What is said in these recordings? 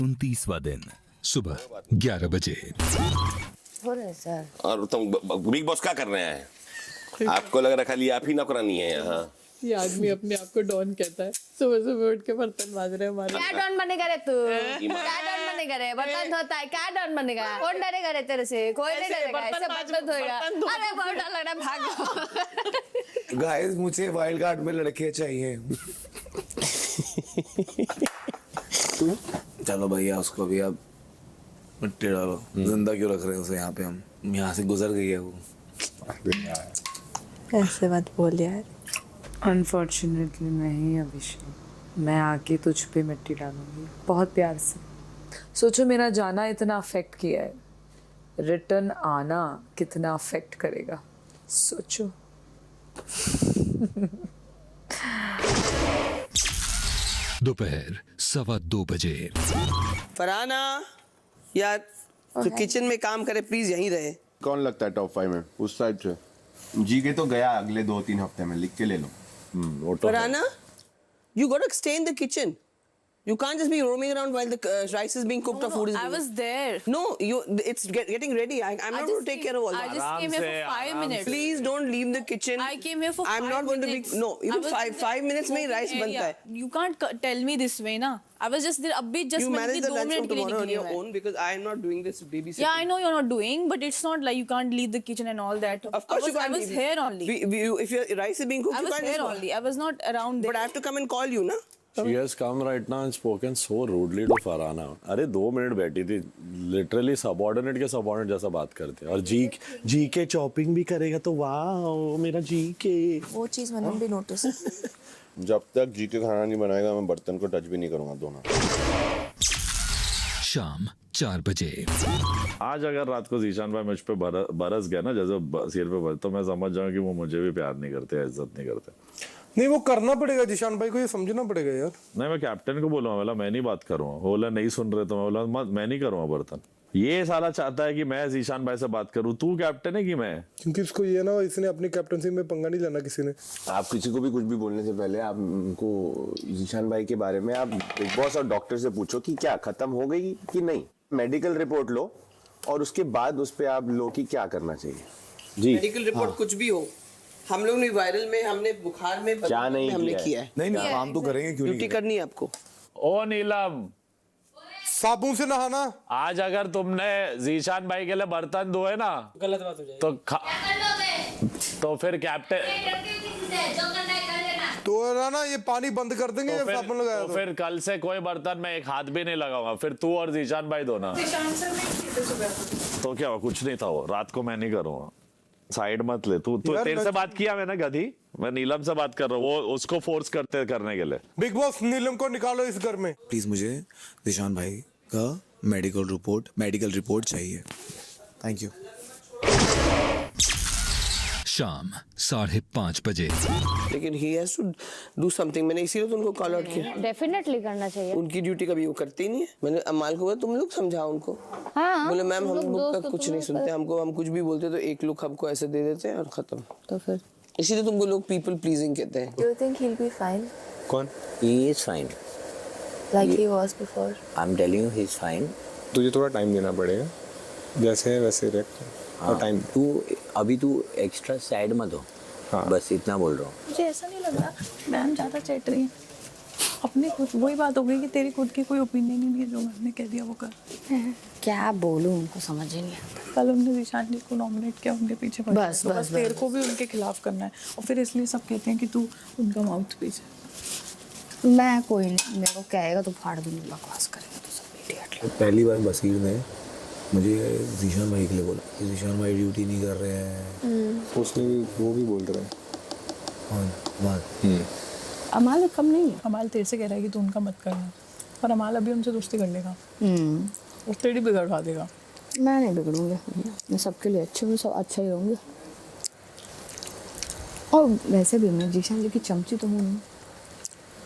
29वां दिन सुबह 11 बजे। हो रहा है सर। और तुम बिग बॉस क्या कर रहे हैं? आपको लग रहा खाली आप ही नौकरानी है यहाँ? ये आदमी अपने आप को डॉन कहता है, सुबह सुबह उठ के बर्तन माज रहे हमारे। क्या डॉन बनेगा रे तू? क्या डॉन बनेगा रे? बर्तन धोता है, क्या डॉन बनेगा? कौन डरेगा रे तेरे से? कोई नहीं डरेगा, ऐसे बर्तन धोएगा। अरे बहुत डर लग रहा है, भागो। गाइस मुझे वाइल्ड कार्ड में लड़के चाहिए। चलो भैया उसको भी अब मिट्टी डालो। जिंदा क्यों रख रहे हैं उसे यहाँ पे? हम यहाँ से गुजर गई है वो। ऐसे मत बोल यार। अनफॉर्चुनेटली नहीं अभिषेक, मैं आके तुझ पे मिट्टी डालूंगी बहुत प्यार से। सोचो मेरा जाना इतना अफेक्ट किया है, रिटर्न आना कितना अफेक्ट करेगा, सोचो। दोपहर 2:15 बजे। फरहाना यार जो किचन में काम करे प्लीज यहीं रहे। कौन लगता है टॉप 5 में उस साइड से? जी के तो गया अगले 2-3 हफ्ते में, लिख के ले लो। Farhana, you got to stay in the kitchen. You can't just be roaming around while the rice is being cooked or food is being... I was there. No, it's getting ready. I'm not going to take care of all that. I just came here for 5 minutes. Please don't leave the kitchen. I came here for 5 minutes. I'm not going to be... No, even 5 minutes में rice बनता है. You can't tell me this way, na. I was just there. अभी just You manage the 2 lunch minute from के लिए tomorrow on निकली your हूँ मैं. own because I am not doing this babysitting. Yeah, I know you're not doing, but it's not like you can't leave the kitchen and all that. Of course you can't. I was here only. If your rice is being cooked, I you was can't here just... only. I was not around there. But I have to come and call you, na? She has come right now and spoken so rudely to Farhana. अरे 2 minute बैठी थी, literally subordinate के subordinate जैसा बात करते हैं। और जी के चॉपिंग भी करेगा तो वाह मेरा जी के। वो चीज मैंने भी नोटिस। जब तक जी के खाना नहीं बनाएगा मैं बर्तन को टच भी नहीं करूंगा दोनों। शाम 4 बजे। आज अगर रात को जीशान भाई मुझ पे बरस गया ना जैसे सिर पे बरस, तो मैं समझ जाऊँ कि वो मुझे भी प्यार नहीं करते, इज्जत नहीं करते। नहीं वो करना पड़ेगा जीशान भाई को, ये समझना पड़ेगा यार। नहीं मैं कैप्टन को बोलूँगा, बोला मैं नहीं बात करूँगा, बोला नहीं सुन रहे तो मैं बोला मैं नहीं करूँगा बर्तन। ये साला चाहता है कि मैं जीशान भाई से बात करूँ, तू कैप्टन है कि मैं? क्योंकि इसको ये ना, इसने अपनी कैप्टनसी में पंगा नहीं लेना किसी ने। आप किसी को भी कुछ भी बोलने से पहले आप उनको जीशान भाई के बारे में आप बिग बॉस और डॉक्टर से पूछो कि क्या खत्म हो गई कि नहीं। मेडिकल रिपोर्ट लो और उसके बाद उस पर आप लो कि क्या करना चाहिए। जी मेडिकल रिपोर्ट कुछ भी हो, हम लोग ने वायरल में हमने बुखार में क्या नहीं हमने किया है। नहीं काम तो करेंगे, क्यों ड्यूटी करनी है आपको। ओ नीलम, साबुन से नहाना। आज अगर तुमने जीशान भाई के लिए बर्तन धोए ना, गलत बात हो जाएगी तो फिर कैप्टन तो ना ये पानी बंद कर देंगे जब साबुन लगाया तो फिर कल से कोई बर्तन में एक हाथ भी नहीं लगाऊंगा, फिर तू और जीशान भाई धोना। तो क्या हुआ, कुछ नहीं था वो, रात को मैं नहीं करूंगा। साइड मत ले तू तेरे से बात किया मैंने गधी, मैं नीलम से बात कर रहा हूँ, वो उसको फोर्स करते करने के लिए। बिग बॉस नीलम को निकालो इस घर में प्लीज। मुझे जीशान भाई का मेडिकल रिपोर्ट चाहिए। Thank you. शाम 5:30 बजे। लेकिन he has to do something। मैंने इसीलिए तो उनको कॉल आउट किया। डेफिनेटली करना चाहिए। उनकी ड्यूटी कभी वो करती नहीं है। मैंने अमाल को बोला तुम लोग समझाओ उनको। हाँ, बोले मैम हम लोग का तो कुछ नहीं सुनते, हमको हम कुछ भी बोलते तो एक लुक हमको ऐसे दे देते हैं और खत्म। तो फिर इसीलिए तुमको लोग पीपल प्लीजिंग कहते हैं। Do you think he'll be fine? कौन? He is fine. Like he was before. I'm telling you, he's fine. तुझे थोड़ा टाइम देना पड़ेगा, जैसे है वैसे रख। हाँ, टाइम तू अभी तू एक्स्ट्रा सैड मत हो। हाँ। बस इतना बोल रहा हूँ। मुझे ऐसा नहीं लग रहा मैम ज्यादा चैट रही है। अपनी खुद वही बात हो गई कि तेरी खुद की कोई ओपिनियन ही नहीं है, जो मैम ने कह दिया वो कर। क्या बोलूं, उनको समझ ही नहीं आता। कल उन्होंने जीशान जी को नॉमिनेट किया, उनके पीछे पड़ बस तेरे को भी उनके खिलाफ करना है, और फिर इसलिए सब कहते हैं कि तू उनका माउथ पीस है। मैं कोई नहीं, मेरे को कहेगा तो फाड़ दूंगी, बकवास करेगा तो सब इडियट। पहली बार बसीर ने मुझे जीशान भाई के लिए बोला कि जीशान भाई ड्यूटी नहीं कर रहे हैं। उसने वो भी बोल रहा है। अमाल कम नहीं है, अमाल तेरे से कह रहा है कि तू उनका मत करना, पर अमाल अभी उनसे दोस्ती कर लेगा, वो तेरी बिगड़वा देगा। मैं नहीं बिगड़ूंगी, मैं सबके लिए अच्छी हूँ, सब अच्छा ही रहूँगी। और वैसे भी मैं जीशान जी की चमची तो हूँ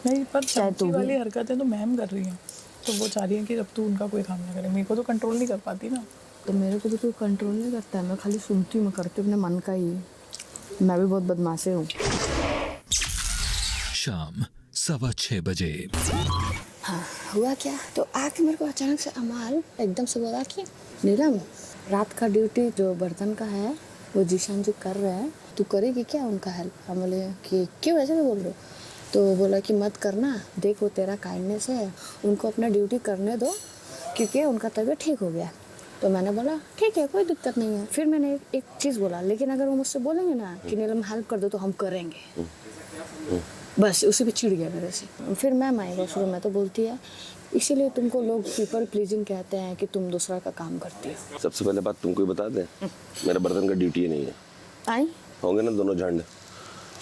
नहीं, पर चमची वाली हरकतें तो मैम कर रही हैं, तो वो चाह रही है कि जब तू उनका कोई काम ना करे। मेरे को तो कंट्रोल नहीं कर पाती ना। तो मेरे को तो कोई कंट्रोल नहीं करता है, मैं खाली सुनती हूँ, मैं करती हूँ अपने मन का ही। मैं भी बहुत बदमाश हूँ। शाम 6:15 बजे। हाँ हुआ क्या, तो आके मेरे को अचानक से अमाल एकदम से बोला कि नीलम, रात का ड्यूटी जो बर्तन का है वो जीशान जी कर रहे हैं, तू करेगी क्या उनका हेल्प? हम बोले कि क्यों ऐसे भी बोल रहे हो? तो बोला कि मत करना, देख वो तेरा काइंडनेस है, उनको अपना ड्यूटी करने दो क्योंकि उनका तबीयत ठीक हो गया। तो मैंने बोला ठीक है, कोई दिक्कत नहीं है। फिर मैंने एक चीज़ बोला, लेकिन अगर वो मुझसे बोलेंगे ना कि नीलम हेल्प कर दो तो हम करेंगे, बस उसी पे चिढ़ गया मेरे से। फिर मैम आई वॉशरूम में तो बोलती है इसीलिए तुमको लोग पीपल प्लीजिंग कहते हैं कि तुम दूसरा का काम करती हो। सबसे पहले बात तुमको ही बता दे, मेरा बर्तन का ड्यूटी नहीं है। आई होंगे ना दोनों झंड,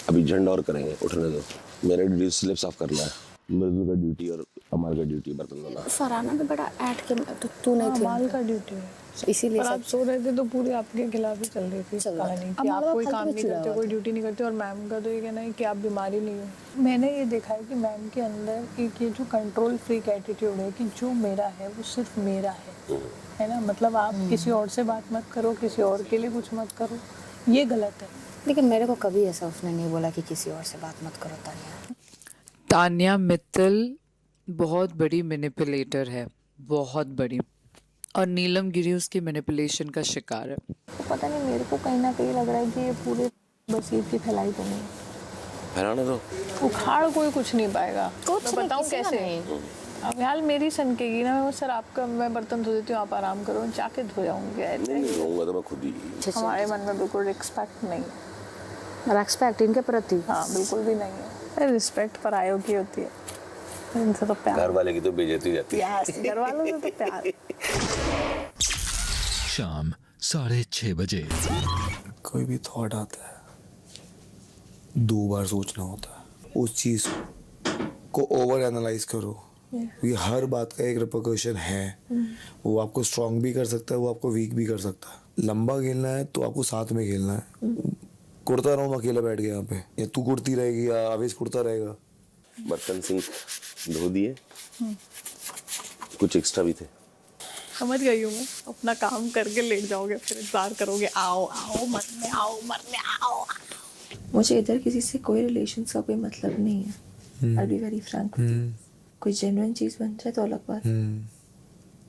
अभी झंड और करेंगे, उठने दो। मेरा ड्यूटी स्लिप साफ करना है, मृदुल का ड्यूटी और अमाल का ड्यूटी बर्तन धोना। फरहाना भी बड़ा ऐड के तो तू नहीं थी, अमाल का ड्यूटी है, इसीलिए पर आप सो रहे थे तो पूरी आपके खिलाफ ही चल रही थी कहानी कि आप कोई काम नहीं करते, कोई ड्यूटी नहीं करते। और मैम का तो ये कहना है कि आप बीमारी नहीं हो। मैंने ये देखा है कि मैम के अंदर एक ये जो कंट्रोल फ्रीक एटीट्यूड है कि जो मेरा है वो सिर्फ मेरा है ना, मतलब आप किसी और से बात मत करो, किसी और के लिए कुछ मत करो, ये गलत है। लेकिन मेरे को कभी ऐसा उसने नहीं बोला कि किसी और से बात मत करो। तान्या मित्तल बहुत बड़ी मैनिपुलेटर है, बहुत बड़ी, और नीलम गिरी उसकी मैनिपुलेशन का शिकार है। तो पता नहीं, मेरे को कहीं ना कहीं लग रहा है कि ये पूरे बसीर की फैलाई तो नहीं, फैलाना दो, उखाड़ कोई कुछ नहीं पाएगा। मैं बताऊँ कैसे? अब यार मेरी सनकेगी ना, मैं सर आपका मैं बर्तन धो देती हूँ, आप आराम करो, जाके धो जाऊंगी। नहीं धोऊंगा तो मैं खुद ही। हमारे मन में बिल्कुल रिस्पेक्ट नहीं है। रिस्पेक्ट इनके प्रति? हाँ बिल्कुल भी नहीं है। रिस्पेक्ट परायों की होती है, इनसे तो प्यार। घर वाले की तो बेइज्जती हो जाती है। घर वालों से तो प्यार। शाम 6:30 बजे। कोई भी थॉट आता है 2 बार सोचना होता है, उस चीज को ओवर एनालाइज करो। ये हर बात का एक रिपरकशन है, वो आपको स्ट्रांग भी कर सकता है, वो आपको वीक भी कर सकता है। लंबा खेलना है तो आपको साथ में खेलना है। कुड़ता रहूँ अकेला बैठ गया यहाँ पे, या तू कुड़ती रहेगी या आवेश कुड़ता रहेगा। बर्तन सिंह धो दिए, कुछ एक्स्ट्रा भी थे। समझ गई हूँ मैं, अपना काम करके लेट जाओगे, फिर इंतजार करोगे, आओ आओ मरने आओ, मरने आओ। मुझे इधर किसी से कोई रिलेशन का कोई मतलब नहीं है। I'll be very frank with you. कोई जेन्युइन चीज़ बन जाए तो अलग बात,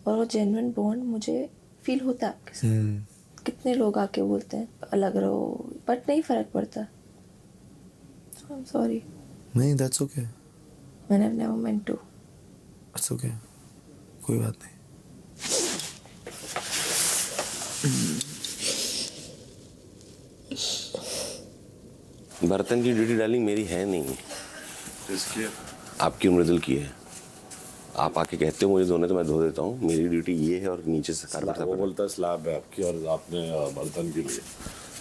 और वो जेन्युइन बॉन्ड मुझे फील होता है आपके साथ। कितने लोग आके बोलते हैं अलग रहो, बट नहीं फर्क पड़ता। I'm sorry. नहीं, that's okay. मैंने never meant to. That's okay. कोई बात नहीं। बर्तन की ड्यूटी डार्लिंग मेरी है नहीं, आपकी मृदुल की है। आप आके कहते हो मुझे धोने तो मैं धो देता हूँ, मेरी ड्यूटी ये है। और नीचे से वो बोलता है स्लैब है आपकी और आपने बर्तन के लिए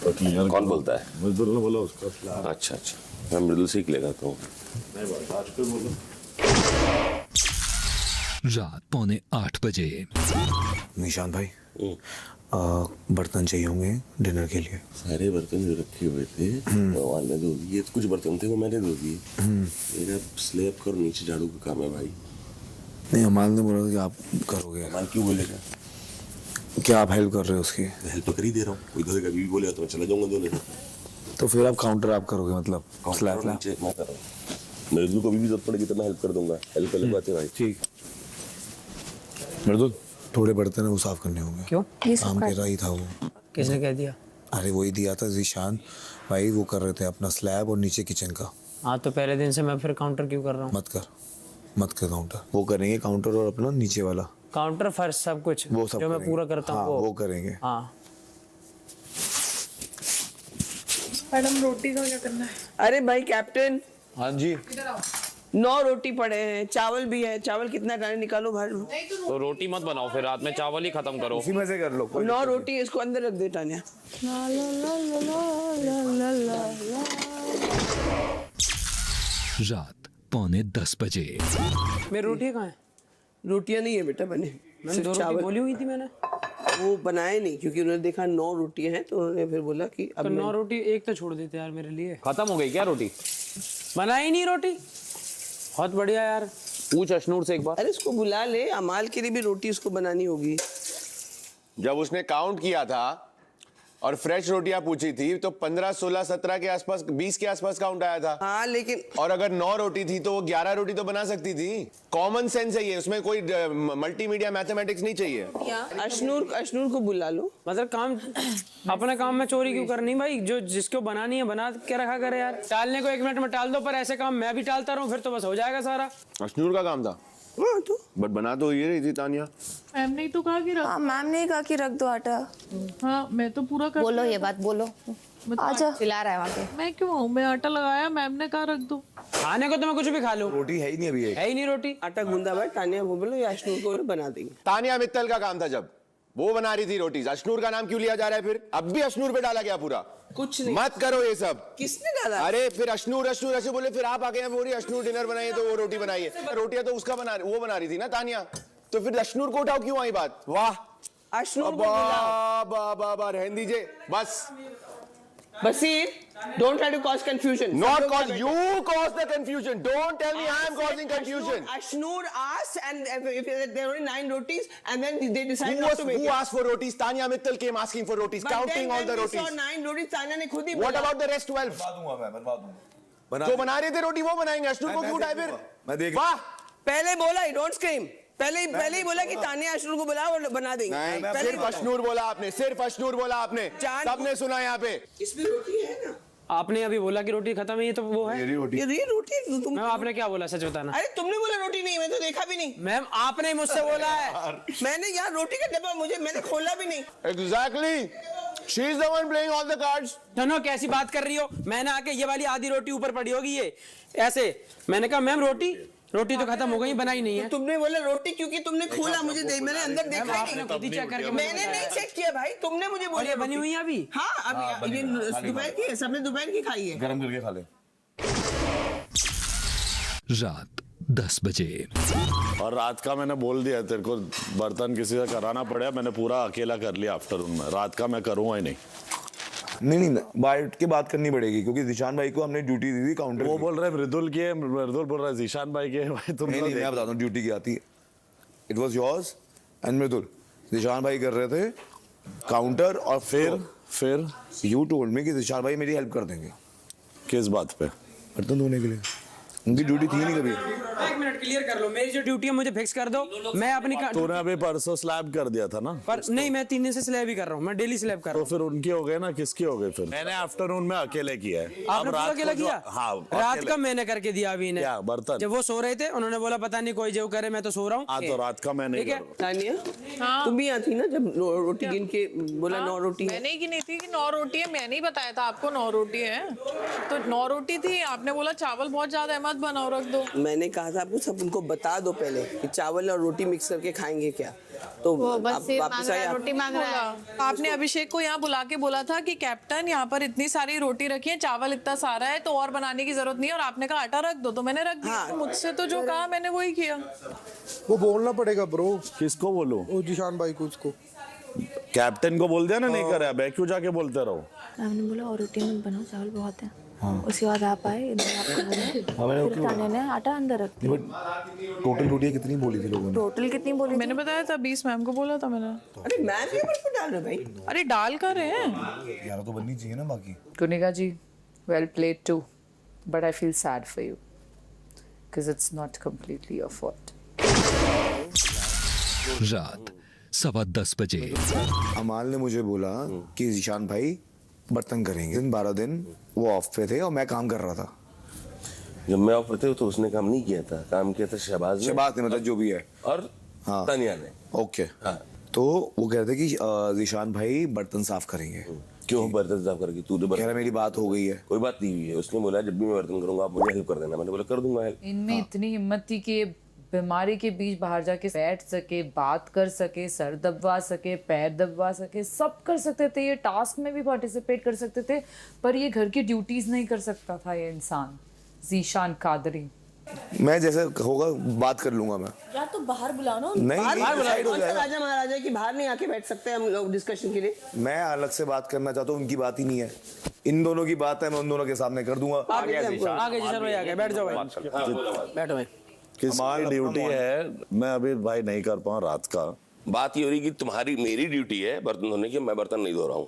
तो क्लियर। कौन बोलता है? मृदुल ने बोला उसका स्लैब। अच्छा अच्छा, मैं मृदुल से ही क्लियर करता हूँ। नहीं बोला, आज पे बोलो। रात 7:45 बजे। निशान भाई, बर्तन चाहिए होंगे डिनर के लिए। सारे बर्तन जो रखे हुए थे भगवान ने धो दिए, कुछ बर्तन थे वो मैंने धो दिए। मेरा स्लैब कर नीचे झाड़ू का काम है भाई। नहीं, अमाल ने बोला कि आप करोगे। अमाल क्यों बोलेगा? क्या आप हेल्प कर रहे हो उसकी? हेल्प कर ही दे रहा हूँ, कोई धोएगा भी बोलेगा तो मैं चला जाऊंगा धोने। तो फिर आप काउंटर आप करोगे, मतलब स्लैब नीचे मैं कर रहा हूँ। मृदुल को भी जरूरत पड़ेगी तो मैं हेल्प कर दूंगा। हेल्प कर लेते भाई। ठीक। मृदुल, थोड़े बर्तन है वो साफ करने होंगे। क्यों? काम कर रहा ही था वो। किसने कह दिया? अरे वही दिया था जीशान भाई, वो कर रहे थे अपना स्लैब और नीचे किचन का। हाँ तो पहले दिन से मैं फिर काउंटर क्यों कर रहा हूँ? मत कर काउंटर, वो करेंगे काउंटर और अपना नीचे वाला। काउंटर फर्स्ट सब कुछ वो सब जो मैं पूरा करता हूँ। हाँ, वो करेंगे। हाँ मैडम रोटी का क्या करना है? अरे भाई कैप्टन। हाँ जी। 9 रोटी पड़े हैं, चावल भी है। चावल कितना डाले निकालो बाहर। तो रोटी मत बनाओ, फिर रात में चावल ही खत्म करो। उसी में से कर लो। 9 रोटी इसको अंदर रख दे टानिया। रात 9:45 बजे। मेरी रोटी कहाँ है? रोटियां नहीं है बेटा बने, मैंने 2 रोटी बोली हुई थी मैंने। वो बनाए नहीं क्योंकि उन्होंने देखा 9 रोटियां हैं तो उन्होंने फिर बोला कि अब तो 9 रोटी एक तो छोड़ देते यार मेरे लिए। खत्म हो गई क्या रोटी? बनाई नहीं रोटी। बहुत बढ़िया यार। पूछ अशनूर से एक बार। अरे इसको बुला ले, अमाल के लिए भी रोटी उसको बनानी होगी। जब उसने काउंट किया था और फ्रेश रोटियां पूछी थी तो 15, 16, 17 के आसपास, 20 के आसपास काउंट आया था। हाँ लेकिन और अगर 9 रोटी थी तो वो 11 रोटी तो बना सकती थी। कॉमन सेंस है ये, उसमें कोई मल्टीमीडिया मैथमेटिक्स नहीं चाहिए। अशनूर को बुला लो। मतलब काम अपने काम में चोरी क्यों करनी भाई? जो जिसको बनानी है बना के रखा करे यार। टालने को 1 मिनट में टाल दो, पर ऐसे काम मैं भी टालता रहूं फिर तो बस हो जाएगा सारा। अशनूर का काम था। हाँ तो बट बना तो ये रही थी तानिया। मैम ने तो कहा कि रख। हाँ मैम ने कहा कि रख दो आटा। हाँ मैं तो पूरा कर। बोलो ये बात बोलो। आजा। चिल्ला रहा है वहाँ पे। मैं क्यों आऊँ? मैं आटा लगाया, मैम ने कहा रख दो। खाने को तो मैं कुछ भी खा लूं। रोटी है ही नहीं अभी, है ही नहीं रोटी। आटा गूंदा भाई, तानिया वो बोलो या अशनूर को बना देंगे। तानिया मित्तल का काम था, जब वो बना रही थी रोटी। अशनूर का नाम क्यों लिया जा रहा है फिर? अब भी अशनूर पे डाला गया पूरा। कुछ नहीं, मत करो ये सब। किसने डाला? अरे फिर अशनूर अशनूर ऐसे बोले, फिर आप आके बोल रही अशनूर डिनर बनाइए तो वो रोटी बनाइए। रोटियां तो उसका वो बना रही थी ना तानिया, तो फिर अशनूर को उठाओ क्यों आई बात? वाह अशनूर को बुलाओ। बाबा रहने दीजिए बस। Basir, don't try to cause confusion. Not cause, you cause the confusion. Don't tell me I am causing confusion. Ashnur asked, and if there were only 9 rotis, and then they decided Who not to make who it. asked for rotis? Tanya Mittal came asking for rotis, But counting all the when we rotis. saw 9 rotis, Tanya ने खुद ही What बोला। about the rest 12? बनवा दूंगा। जो बना रहे थे रोटी वो बनाएंगे। अशनूर को क्यों उठाए फिर? मैं देख। वाह, पहले बोला, don't scream. पहले ही बोला कि तानिया अशनूर को बुलाओ और बना देंगे। नहीं, सिर्फ अशनूर बोला आपने, सिर्फ अशनूर बोला आपने। सबने सुना यहाँ पे। इसमें रोटी है ना? आपने अभी बोला कि रोटी खत्म है, ये तो वो है। ये रोटी तुम। मैम आपने क्या बोला, सच बताना। अरे तुमने बोला रोटी नहीं, मैं तो देखा भी नहीं। मैम आपने मुझसे बोला है। मैंने यार रोटी का डब्बा मैंने खोला भी नहीं। Exactly. She is the one playing all the cards. No कैसी बात कर रही हो? मैंने आके ये वाली आधी रोटी ऊपर पड़ी होगी ये ऐसे। मैंने कहा मैम रोटी तो खत्म हो गई, बनाई नहीं है। तुमने बोला रोटी क्योंकि तुमने खोला, मैंने अंदर देखा ही नहीं। चेक करके मैंने नहीं चेक किया भाई, तुमने मुझे बोला। ये बनी हुई है अभी? हाँ अभी ये दोपहर की है, सबने दोपहर की खाई है। गरम करके खा ले। रात 10 बजे। और रात का मैंने बोल दिया तेरे को बर्तन किसी से कराना पड़ेगा, मैंने पूरा अकेला कर लिया आफ्टरनून में। रात का मैं करूँगा ही नहीं। नहीं बैठ के बात करनी पड़ेगी क्योंकि जिशान भाई को हमने ड्यूटी दी थी काउंटर। वो बोल रहे हैं मृदुल की है, मृदुल बोल रहा है जिशान भाई की है। भाई तुम नहीं मैं बताता हूँ ड्यूटी की आती है। इट वाज योर्स एंड मृदुल। जिशान भाई कर रहे थे काउंटर और फिर यू टोल्ड मी कि जिशान भाई मेरी हेल्प कर देंगे। किस बात पे? बर्तन धोने के लिए। उनकी ड्यूटी थी नहीं कभी। 1 मिनट क्लियर कर लो, मेरी जो ड्यूटी है मुझे फिक्स कर दो। मैं अपनी तूने अभी परसों स्लैब कर दिया था ना? पर नहीं, मैं 3 दिन से स्लैब ही कर रहा हूँ, मैं डेली स्लैब कर रहा हूँ। तो फिर उनकी हो गए ना, किसकी हो गई फिर? मैंने आफ्टरनून में अकेले किया है। आपने पूरा अकेला किया? हाँ, रात का मैंने करके दिया अभी इन्हें। क्या बर्तन? जब वो सो रहे थे उन्होंने बोला पता नहीं कोई जो करे, मैं तो सो रहा हूँ। हाँ तो रात का मैं नहीं ठीक है। तानिया तुम भी आती ना जब रोटी गिन के बोला 9 रोटी है। मैंने गिनी थी कि 9 रोटी है, मैंने ही बताया था आपको 9 रोटी है। तो 9 रोटी थी, आपने बोला चावल बहुत ज्यादा है मत बनाओ, रख दो। मैंने कहा था आपको सब उनको बता दो पहले कि चावल और रोटी मिक्स करके खाएंगे क्या, तो वापस आए रोटी मांग रहा है। आपने अभिषेक को यहाँ बुला के बोला था कि कैप्टन यहाँ पर इतनी सारी रोटी रखी है, चावल इतना सारा है तो और बनाने की जरूरत नहीं है, और आपने कहा आटा रख दो, तो मैंने रख दिया। तो मुझसे तो जो कहा मैंने वही किया। वो बोलना पड़ेगा ब्रो। किसको बोलूं? वो जिशान भाई को। उसको कैप्टन को बोल दिया ना, नहीं करे। मैं क्यों जाके बोलते रहो? मैंने बोला और रोटी मत बनाओ, चावल बहुत है। उसके बाद आप आए, आपको बोला, फिर तान्या ने आटा अंदर रख दिया। टोटल रोटियां कितनी बोली थी लोगों ने? टोटल कितनी बोली? मैंने बताया था 20, मैम को बोला था मैंने। अरे मैम के ऊपर डाल रहे भाई। अरे डाल कर रहे हैं 11 तो बननी चाहिए ना बाकी। Kunika ji, well played too, but I feel sad for you because it's not completely your fault. रात 10:15 बजे। अमाल ने मुझे बोला कि जिशान भाई बर्तन करेंगे। 12 दिन वो ऑफ पे थे और मैं काम कर रहा था। जब मैं ऑफ पे थे तो उसने काम नहीं किया था, काम किया था शहबाज ने मतलब जो भी है, और तानिया ने। ओके हाँ। तो वो कह रहे थे कि जिशान भाई बर्तन साफ करेंगे। क्यों बर्तन साफ करेगी? तू तो कह रहा मेरी बात हो गई है। कोई बात नहीं हुई है। उसने बोला जब भी मैं बर्तन करूंगा आप मुझे हेल्प कर देना। मैंने बोला कर दूंगा हेल्प। इनमें इतनी हिम्मत थी कि बीमारी के बीच बाहर जाके बैठ सके, बात कर सके, सर दबवा सके, पैर दबवा सके, सब कर सकते थे। ये टास्क में भी पार्टिसिपेट कर सकते थे, पर ये घर की ड्यूटीज नहीं कर सकता था ये इंसान। ज़ीशान कादरी। मैं जैसे होगा बात कर लूंगा मैं। यार तो बाहर बुलाओ ना। बाहर बुलाओ। राजा महाराजा की बाहर नहीं आके बैठ सकते हम लोग डिस्कशन के लिए? मैं अलग से बात करना चाहता हूँ, उनकी बात ही नहीं है। इन दोनों की बात है, मैं उन दोनों के सामने कर दूंगा। आगे जी भाई आगे बैठ जाओ भाई। बैठो भाई। किसकी ड्यूटी है? मैं अभी भाई नहीं कर पाऊँ रात का। बात ये हो रही कि तुम्हारी मेरी ड्यूटी है बर्तन धोने की, मैं बर्तन नहीं धो रहा हूँ।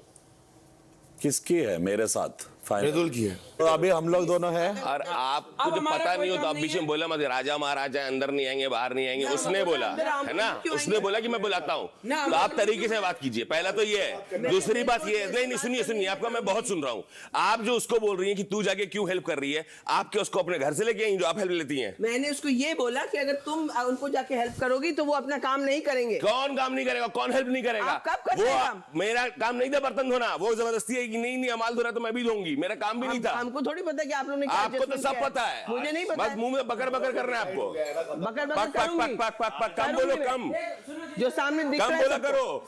किसकी है मेरे साथ? मृदुल की है। तो अभी हम लोग दोनों हैं। और आपको जो पता नहीं हो तो आप बीच में बोला मत, राजा महाराजा अंदर नहीं आएंगे बाहर नहीं आएंगे, उसने बोला है ना, उसने बोला कि मैं बुलाता हूँ, तो आप तरीके से बात कीजिए। पहला तो ये है। दूसरी बात ये है, नहीं सुनिए, आपका मैं बहुत सुन रहा हूँ। आप जो उसको बोल रही है कि तू जाके क्यों हेल्प कर रही है, आप क्या उसको अपने घर से लेके आई जो आप हेल्प लेती है? मैंने उसको ये बोला कि अगर तुम उनको जाके हेल्प करोगी तो वो अपना काम नहीं करेंगे। कौन काम नहीं करेगा? कौन हेल्प नहीं करेगा? कब करते हैं काम? मेरा काम नहीं था बर्तन धोना, वो जबरदस्ती है कि नहीं अमाल धो रहा तो मैं भी धोऊंगी, मेरा काम भी नहीं था। हमको थोड़ी पता कि आप लोगों ने क्या आपको तो सब पता है, मुझे नहीं पता। बस मुंह में बकर बकर करना है आपको। बकर कम बोलो, कम जो सामने दिख रहा है बोला करो।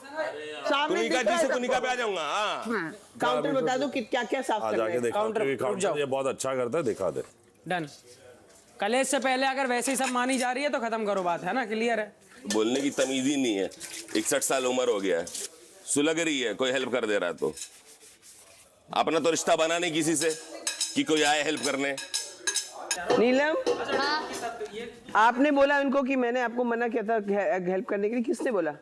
सामने तुनिका जी से तुनिका पे आ जाऊंगा। काउंटर बता दो कि क्या क्या साफ करना है। काउंटर ये बहुत अच्छा करता है, दिखा दे। डन। कलेश से पहले अगर वैसे ही सब मानी जा रही है तो खत्म करो बात, है ना? क्लियर है? बोलने की तमीज ही नहीं है। 61 साल उम्र हो गया है, सुलग रही है, कोई हेल्प कर दे रहा है तो अपना तो रिश्ता बना नहीं किसी से कि कोई आए हेल्प करने। नीलम, आपने बोला उनको कि मैंने आपको मना किया था हेल्प करने के लिए, किसने बोला?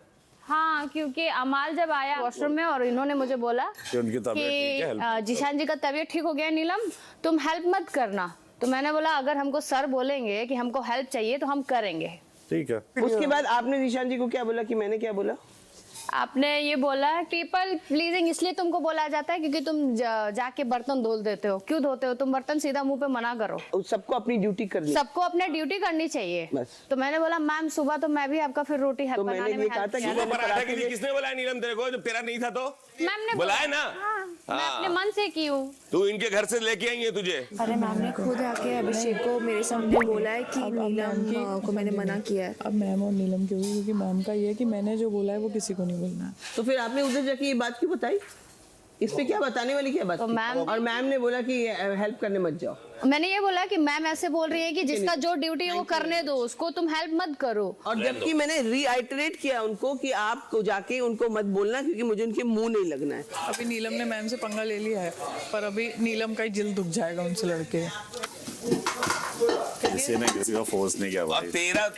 हाँ, क्योंकि अमाल जब आया वॉशरूम में और इन्होंने मुझे बोला कि जीशान जी का तबीयत ठीक हो गया नीलम, तुम हेल्प मत करना। तो मैंने बोला अगर हमको सर बोलेंगे कि हमको हेल्प चाहिए तो हम करेंगे। ठीक है। उसके बाद आपने जीशान जी को क्या बोला कि मैंने क्या बोला? आपने ये बोला पीपल प्लीजिंग इसलिए तुमको बोला जाता है क्योंकि तुम जाके बर्तन धो देते हो। क्यों धोते हो तुम बर्तन? सीधा मुंह पे मना करो। सबको अपनी ड्यूटी करनी, सबको अपने ड्यूटी करनी चाहिए बस। तो मैंने बोला मैम सुबह तो मैं भी आपका फिर रोटी तो बनाने में हेल्प किया। सुबह पराठे के लिए किसने बोला नीलम तेरे को, जब तेरा नहीं था तो? मैम ने बुलाया ना। मैं अपने मन से की हूँ। तू इनके घर से लेके आई है तुझे? अरे मैम ने खुद आके अभिषेक को मेरे सामने बोला है कि नीलम को मैंने मना किया है। अब मैम और नीलम क्यों? क्योंकि मैम का ये है कि मैंने जो बोला है वो किसी को नहीं बोलना है। तो फिर आपने उधर जाके ये बात क्यों बताई? इस पे क्या बताने वाली क्या बात? तो मैम और मैम ने बोला कि हेल्प करने मत जाओ। मैंने ये बोला कि मैम ऐसे बोल रही है कि जिसका जो ड्यूटी है वो करने दो उसको, तुम हेल्प मत करो। और जबकि मैंने रीआइटरेट किया उनको कि आप जाके उनको मत बोलना क्योंकि मुझे उनके मुंह नहीं लगना है। अभी नीलम ने मैम से पंगा ले लिया है, पर अभी नीलम का ही दिल दुख जाएगा उनसे लड़के। किसी ने किसी को फोर्स नहीं किया भाई। अब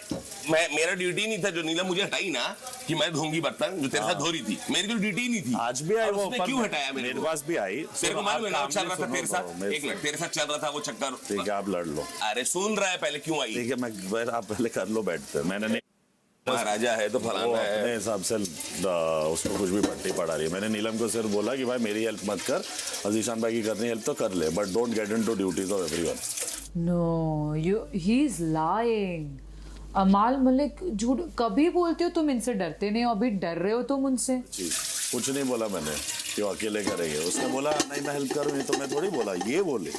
मेरा ड्यूटी नहीं था जो नीलम मुझे हटाई ना कि मैं धोऊंगी बर्तन, जो तेरे साथ धो रही थी, मेरी तो ड्यूटी नहीं थी। आज भी आई वो, क्यों हटाया? मेरे पास भी आई। तेरे को मालूम है ना चल रहा था तेरे साथ, एक मिनट तेरे साथ चल रहा था वो चक्कर। ठीक है आप लड़ लो। अरे सुन रहा है पहले क्यों आई? ठीक है मैं आप पहले कर लो बैठते। मैंने नहीं, महाराजा है तो फलाना है, अपने हिसाब से उसको कुछ भी पट्टी पड़ा रही है। मैंने नीलम को सिर्फ बोला कि भाई मेरी हेल्प मत कर, जीशान भाई की करनी हेल्प तो कर ले, but don't get into duties of everyone. No, he is lying. अमाल मलिक झूठ कभी बोलते हो तुम, इनसे डरते नहीं हो, अभी डर रहे हो तुम उनसे। जी कुछ नहीं बोला मैंने कि वो अकेले करेंगे। उसने बोला नहीं मैं हेल्प करूंगी, तो मैं थोड़ी बोला ये बोले।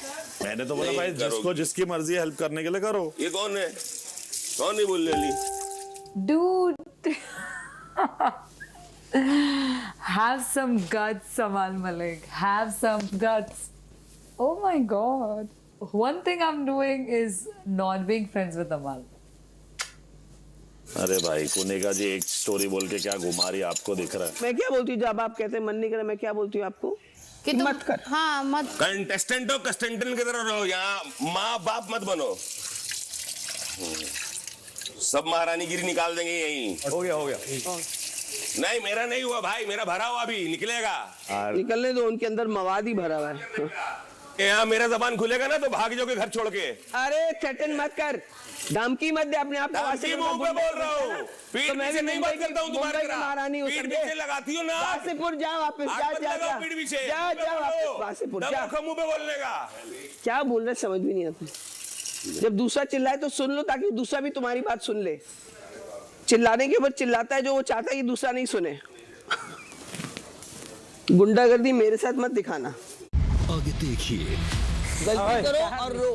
मैंने तो बोला भाई जिसको जिसकी मर्जी है हेल्प करने के लिए करो। ये कौन है? कौन नहीं बोलने वाली? Dude, have some guts, Amal Malik. Have some guts. Oh my God. One thing I'm doing is not being friends with Amal. अरे भाई कुनिका जी एक स्टोरी बोल के क्या घुमा रही आपको दिख रहा है? मैं क्या बोलती हूँ जब आप कहते हैं मन नहीं करे, मैं क्या बोलती हूँ आपको कि मत कर। हाँ मत। कंटेस्टेंट हो, कंटेस्टेंट की तरह रहो, यहाँ माँ बाप मत बनो। सब महारानीगिरी निकाल देंगे यहीं। हो गया नहीं मेरा नहीं हुआ भाई, मेरा भरा हुआ अभी निकलेगा। निकलने दो, उनके अंदर मवाद ही भरा हुआ है। यहाँ मेरा जबान खुलेगा ना तो भाग जाओगे घर छोड़ के। अरे चटन मत कर, धमकी मत दे अपने आप को। धमकी मुंह पे बोल रहा हूँ, पीठ पीछे नहीं बात करता हूँ तुम्हारे तरह। महारानी पीठ पीछे लगाती हो ना। वासेपुर जा वापस, जा पीठ पीछे जा वापस वासेपुर जा। मुंह पे बोलने का क्या बोल रहे समझ भी नहीं आता। जब दूसरा चिल्लाए तो सुन लो ताकि दूसरा भी तुम्हारी बात सुन ले। चिल्लाने के ऊपर चिल्लाता है जो वो चाहता है कि दूसरा नहीं सुने। गुंडागर्दी मेरे साथ मत दिखाना। आगे देखिए, गलती करो और रो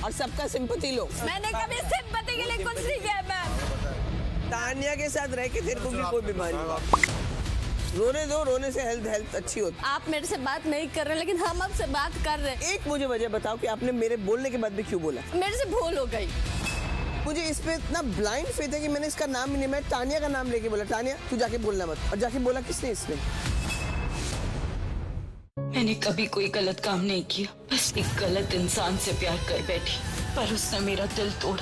और सबका सिंपैथी लो। मैंने कभी सिंपैथी के लिए कुछ नहीं किया मैम। तानिया के साथ रह के तेरे को भी कोई बीमारी नहीं। रोने दो, रोने से हेल्थ अच्छी होती। आप मेरे से बात नहीं कर रहे लेकिन हम आपसे बात कर रहे हैं। एक मुझे वजह बताओ कि आपने मेरे बोलने के बाद भी क्यों बोला? मेरे से भूल हो गई। मुझे इस पे इतना ब्लाइंड फेथ है कि मैंने इसका नाम ही नहीं, मैं तानिया का नाम लेके बोला तानिया तू जाके बोलना मत। और जाके बोला किसने? इसने। मैंने कभी कोई गलत काम नहीं किया, बस एक गलत इंसान से प्यार कर बैठी, पर उसने मेरा दिल तोड़ा।